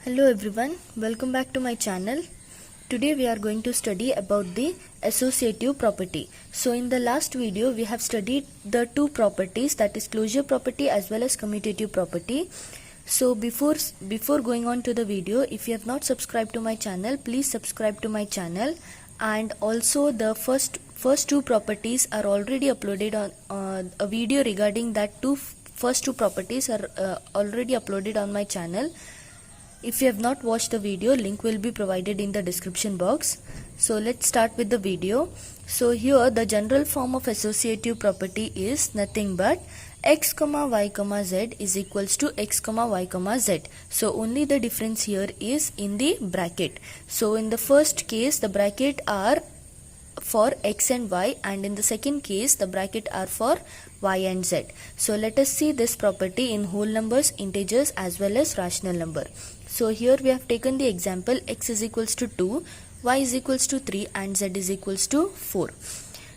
Hello everyone, welcome back to my channel. Today we are going to study about the associative property. So in the last video we have studied the two properties, that is closure property as well as commutative property. So before going on to the video, if you have not subscribed to my channel, please subscribe to my channel. And also the first two properties are already uploaded on a video regarding that first two properties are already uploaded on my channel. If you have not watched the video, link will be provided in the description box. So let's start with the video. So here the general form of associative property is nothing but x comma y comma z is equals to x comma y comma z. So only the difference here is in the bracket. So in the first case the bracket are for x and y, and in the second case the bracket are for y and z. So let us see this property in whole numbers, integers as well as rational number. So here we have taken the example x is equals to 2, y is equals to 3 and z is equals to 4.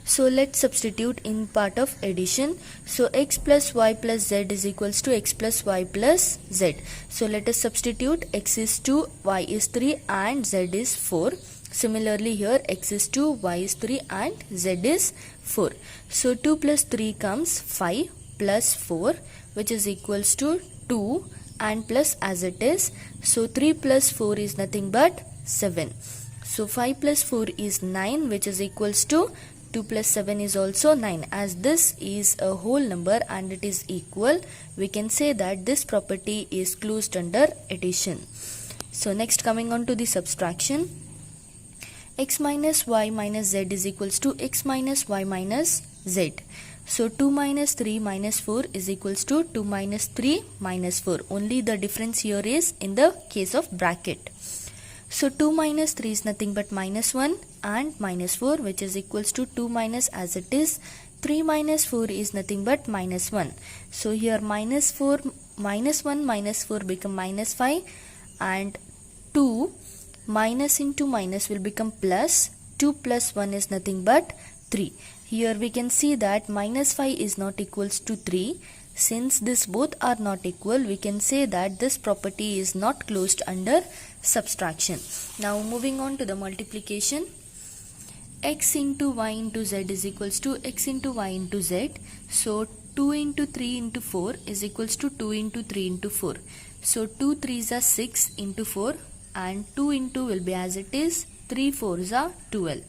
So let's substitute in part of addition. So x plus y plus z is equals to x plus y plus z. So let us substitute. X is 2, y is 3 and z is 4. Similarly here x is 2, y is 3 and z is 4. So 2 plus 3 comes 5 plus 4, which is equals to 2 and plus as it is. So 3 plus 4 is nothing but 7. So 5 plus 4 is 9, which is equals to 2 plus 7 is also 9. As this is a whole number and it is equal, we can say that this property is closed under addition. So next, coming on to the subtraction, x minus y minus z is equals to x minus y minus z. So 2 minus 3 minus 4 is equals to 2 minus 3 minus 4. Only the difference here is in the case of bracket. So 2 minus 3 is nothing but minus 1 and minus 4, which is equals to 2 minus as it is. 3 minus 4 is nothing but minus 1. So here minus 4 minus 1 minus 4 become minus 5, and 2 minus into minus will become plus. 2 plus 1 is nothing but 3. Here we can see that minus 5 is not equals to 3. Since this both are not equal, we can say that this property is not closed under subtraction. Now moving on to the multiplication. X into y into z is equals to x into y into z. So 2 into 3 into 4 is equals to 2 into 3 into 4. So 2 3s are 6 into 4 and 2 into will be as it is. 3 4s are 12.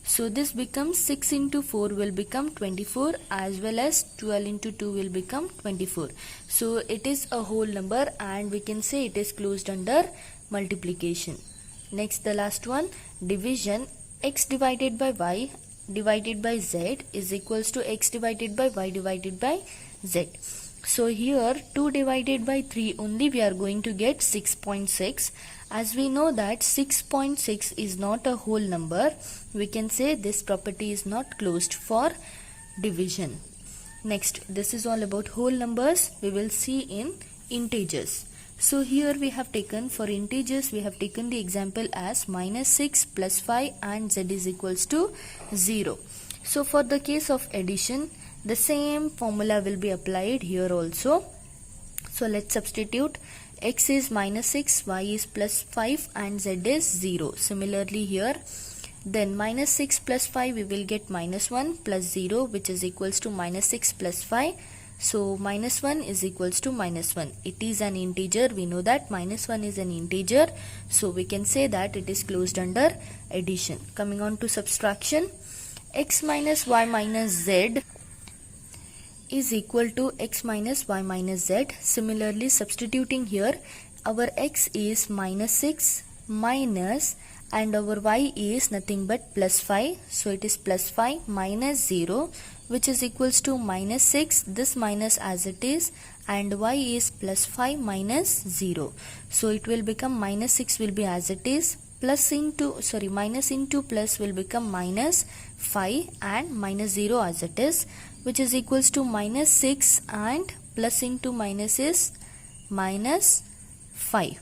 So this becomes 6 into 4 will become 24, as well as 12 into 2 will become 24. So it is a whole number and we can say it is closed under multiplication. Next, the last one, division. X divided by y divided by z is equals to x divided by y divided by z. So here 2 divided by 3 only we are going to get 6.6. As we know that 6.6 is not a whole number, we can say this property is not closed for division. Next, this is all about whole numbers. We will see in integers. So here we have taken, for integers we have taken the example as minus 6 plus 5 and z is equals to 0. So for the case of addition, the same formula will be applied here also. So let's substitute. X is minus 6, y is plus 5 and z is 0. Similarly here, then minus 6 plus 5 we will get minus 1 plus 0, which is equals to minus 6 plus 5. So minus 1 is equals to minus 1. It is an integer. We know that minus 1 is an integer. So we can say that it is closed under addition. Coming on to subtraction, x minus y minus z is equal to x minus y minus z. Similarly, substituting here, our x is minus 6 minus and our y is nothing but plus 5. So it is plus 5 minus 0, which is equals to minus 6, this minus as it is, and y is plus 5 minus 0. So it will become minus 6 will be as it is, plus into minus into plus will become minus 5 and minus 0 as it is, which is equals to minus 6 and plus into minus is minus 5.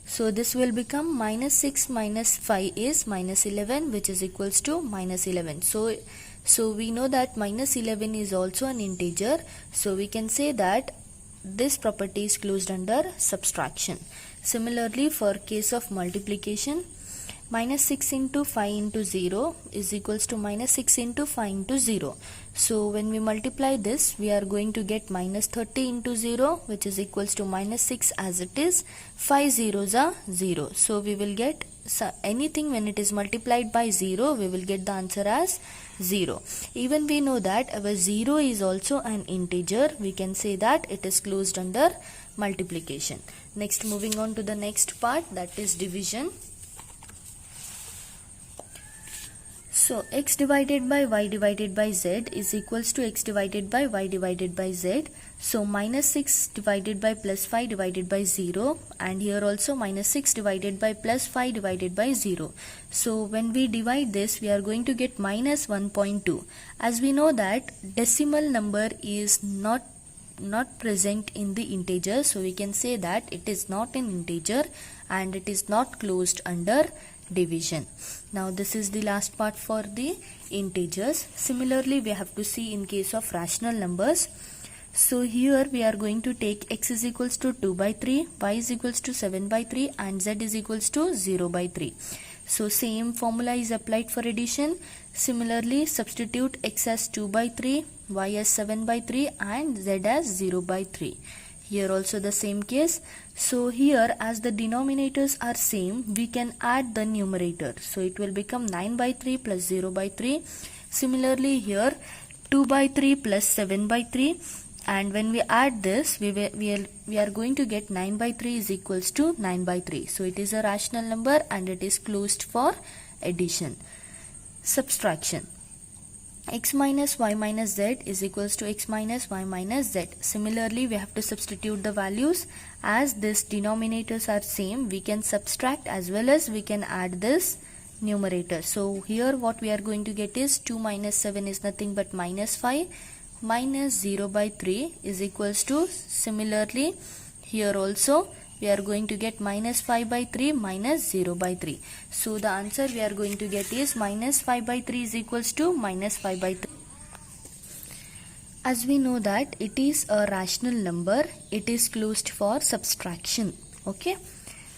So this will become minus 6 minus 5 is minus 11, which is equals to minus 11. So we know that minus 11 is also an integer. So we can say that this property is closed under subtraction. Similarly, for case of multiplication, minus 6 into 5 into 0 is equals to minus 6 into 5 into 0. So when we multiply this, we are going to get minus 30 into 0, which is equals to minus 6 as it is. 5 zeros are 0. So we will get anything when it is multiplied by 0, we will get the answer as 0. Even we know that our 0 is also an integer. We can say that it is closed under multiplication. Next, moving on to the next part, that is division. So x divided by y divided by z is equals to x divided by y divided by z. So minus 6 divided by plus 5 divided by 0, and here also minus 6 divided by plus 5 divided by 0. So when we divide this, we are going to get minus 1.2. As we know that decimal number is not present in the integer, so we can say that it is not an integer and it is not closed under division. Now this is the last part for the integers. Similarly, we have to see in case of rational numbers. So here we are going to take x is equals to 2 by 3, y is equals to 7 by 3 and z is equals to 0 by 3. So same formula is applied for addition. Similarly, substitute x as 2 by 3, y as 7 by 3 and z as 0 by 3. Here also the same case. So here, as the denominators are same, we can add the numerator. So it will become 9 by 3 plus 0 by 3. Similarly here, 2 by 3 plus 7 by 3. And when we add this, we are going to get 9 by 3 is equals to 9 by 3. So it is a rational number and it is closed for addition. Subtraction. X minus y minus z is equals to x minus y minus z. Similarly, we have to substitute the values. As these denominators are same, we can subtract as well as we can add this numerator. So here what we are going to get is 2 minus 7 is nothing but minus 5 minus 0 by 3 is equals to, similarly here also we are going to get minus 5 by 3 minus 0 by 3. So the answer we are going to get is minus 5 by 3 is equals to minus 5 by 3. As we know that it is a rational number, it is closed for subtraction. Okay.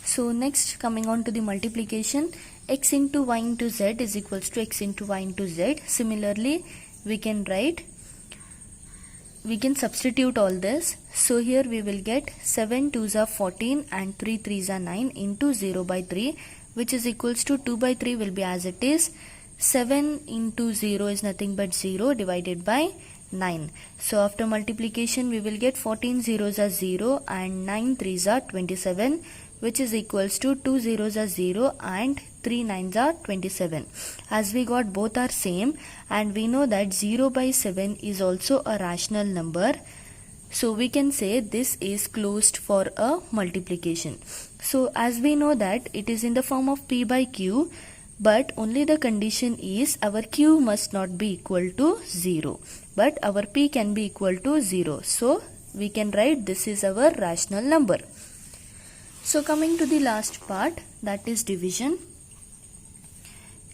So next, coming on to the multiplication, x into y into z is equals to x into y into z. Similarly, we can substitute all this. So here we will get 7 2s are 14 and 3 3s are 9 into 0 by 3, which is equals to 2 by 3 will be as it is. 7 into 0 is nothing but 0 divided by 9. So after multiplication we will get 14 zeros are 0 and 9 3s are 27, which is equals to 2 zeros are 0 and 3 9s are 27. As we got both are same, and we know that 0 by 7 is also a rational number, so we can say this is closed for a multiplication. So as we know that it is in the form of p by q, but only the condition is our q must not be equal to 0, but our p can be equal to 0. So we can write this is our rational number. So coming to the last part, that is division.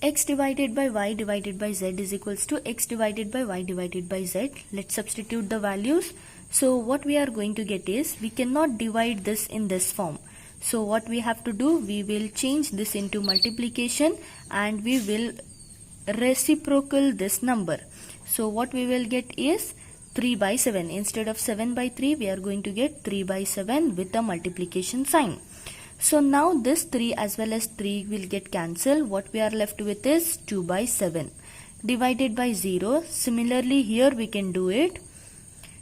X divided by y divided by z is equals to x divided by y divided by z. Let's substitute the values. So what we are going to get is, we cannot divide this in this form. So what we have to do, we will change this into multiplication and we will reciprocal this number. So what we will get is 3 by 7. Instead of 7 by 3, we are going to get 3 by 7 with the multiplication sign. So now this 3 as well as 3 will get cancelled. What we are left with is 2 by 7 divided by 0. Similarly here we can do it.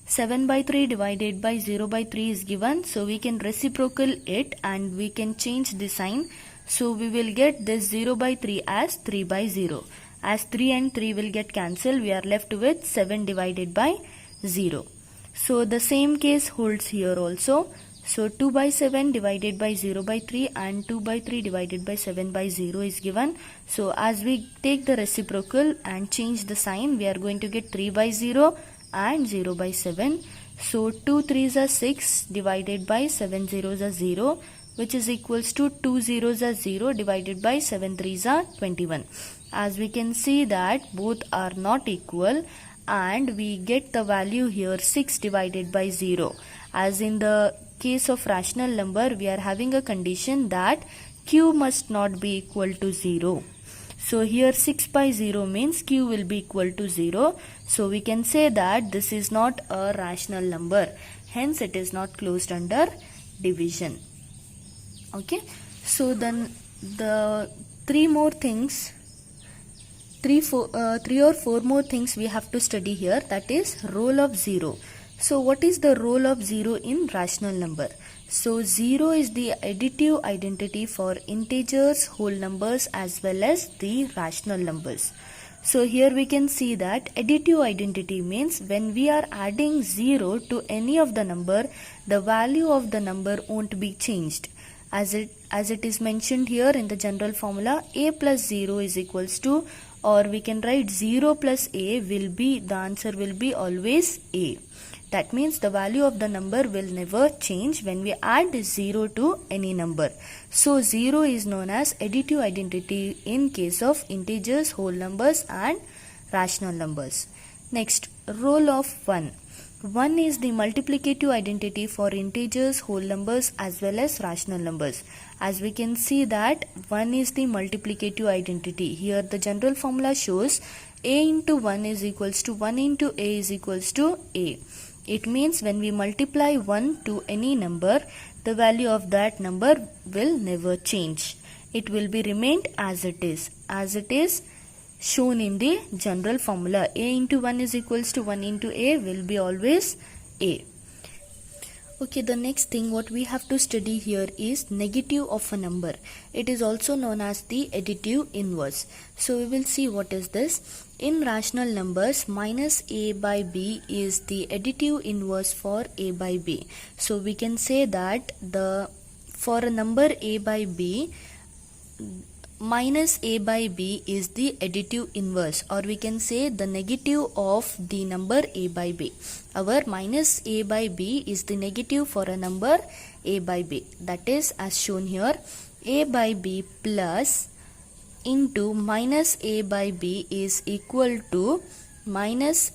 7 by 3 divided by 0 by 3 is given. So we can reciprocal it and we can change the sign. So we will get this 0 by 3 as 3 by 0. As 3 and 3 will get cancelled, we are left with 7 divided by 0. So the same case holds here also. So 2 by 7 divided by 0 by 3 and 2 by 3 divided by 7 by 0 is given. So as we take the reciprocal and change the sign, we are going to get 3 by 0 and 0 by 7. So 2 3s are 6 divided by 7 zeros are 0, which is equals to 2 zeros are 0 divided by 7 3s are 21. As we can see that both are not equal, and we get the value here 6 divided by 0. As in the case of rational number, we are having a condition that q must not be equal to 0. So here 6 by 0 means q will be equal to 0. So we can say that this is not a rational number. Hence it is not closed under division. Okay. So then the three or four more things we have to study here, that is role of 0. So what is the role of 0 in rational number? So 0 is the additive identity for integers, whole numbers as well as the rational numbers. So here we can see that additive identity means when we are adding 0 to any of the number, the value of the number won't be changed. As it is mentioned here in the general formula, a plus 0 is equals to, or we can write 0 plus a will be, the answer will be always a. That means the value of the number will never change when we add 0 to any number. So 0 is known as additive identity in case of integers, whole numbers and rational numbers. Next, role of 1. 1 is the multiplicative identity for integers, whole numbers as well as rational numbers. As we can see that 1 is the multiplicative identity. Here the general formula shows a into 1 is equals to 1 into a is equals to a. It means when we multiply 1 to any number, the value of that number will never change. It will be remained as it is shown in the general formula. A into 1 is equals to 1 into a will be always a. Okay, the next thing what we have to study here is negative of a number. It is also known as the additive inverse. So we will see what is this. In rational numbers, minus a by b is the additive inverse for a by b. So we can say that for a number a by b, minus a by b is the additive inverse, or we can say the negative of the number a by b. Our minus a by b is the negative for a number a by b. That is as shown here, a by b plus into minus a by b is equal to minus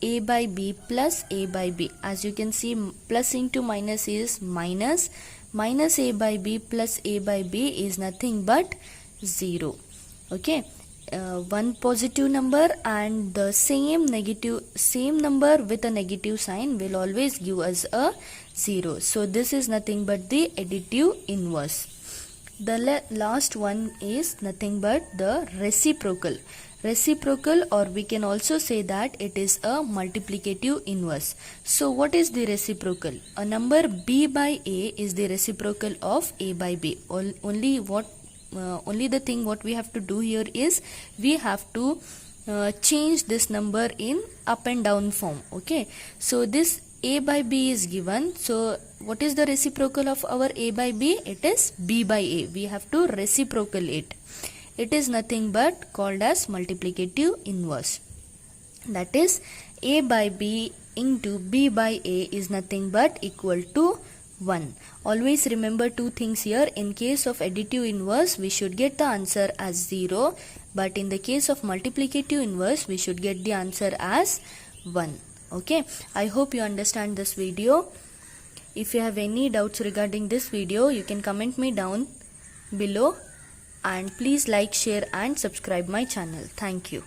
a by b plus a by b. As you can see, plus into minus is minus. Minus a by b plus a by b is nothing but 0. Okay, one positive number and the same number with a negative sign will always give us a 0. So this is nothing but the additive inverse. The last one is nothing but the reciprocal. Reciprocal, or we can also say that it is a multiplicative inverse. So what is the reciprocal? A number b by a is the reciprocal of a by b. Only the thing what we have to do here is we have to change this number in up and down form. Okay, so this a by b is given. So what is the reciprocal of our a by b? It is b by a. We have to reciprocal it. It is nothing but called as multiplicative inverse. That is a by b into b by a is nothing but equal to 1. Always remember two things here. In case of additive inverse, we should get the answer as 0. But in the case of multiplicative inverse, we should get the answer as 1. Okay, I hope you understand this video. If you have any doubts regarding this video, you can comment me down below. And please like, share and subscribe my channel. Thank you.